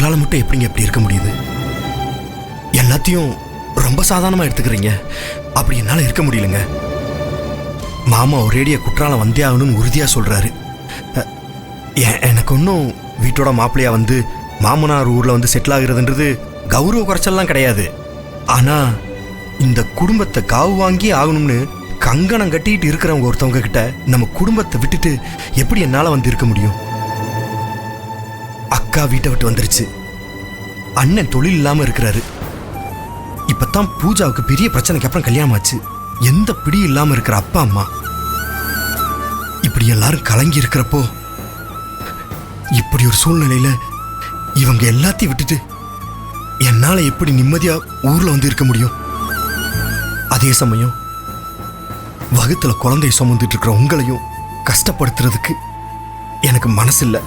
உங்களால மட்டும் எப்படிங்க எப்படி இருக்க முடியுது? எல்லாத்தையும் ரொம்ப சாதாரணமா எடுத்துக்கிறீங்க. அப்படி என்னால இருக்க முடியலங்க. மாமா ஒரேடியா குற்றாலம் வந்தே ஆகணும்னு உறுதியா சொல்றாரு. எனக்கு ஒன்றும் வீட்டோட மாப்பிள்ளையா வந்து மாமனார் ஊர்ல வந்து செட்டில் ஆகுறதுன்றது கௌரவ குறைச்சல்லாம் கிடையாது. ஆனா இந்த குடும்பத்தை காவு வாங்கி ஆகணும்னு கங்கணம் கட்டிட்டு இருக்கிறவங்க ஒருத்தவங்க கிட்ட நம்ம குடும்பத்தை விட்டுட்டு எப்படி என்னால வந்து இருக்க முடியும்? அக்கா வீட்டை விட்டு வந்துருச்சு. அண்ணன் தொழில் இல்லாம இருக்கிறாரு. இப்பதான் பூஜாவுக்கு பெரிய பிரச்சனைக்கு அப்புறம் கல்யாணம் ஆச்சு. எந்த பிடி இல்லாம இருக்கிற அப்பா அம்மா இப்படி எல்லாரும் கலங்கி இருக்கிறப்போ, இப்படி ஒரு சூழ்நிலையில இவங்க எல்லாத்தையும் விட்டுட்டு என்னால எப்படி நிம்மதியா ஊர்ல வந்து இருக்க முடியும்? அதே சமயம் வகுத்துல குழந்தைய சுமந்துட்டு இருக்கிற உங்களையும் கஷ்டப்படுத்துறதுக்கு எனக்கு மனசு இல்லை.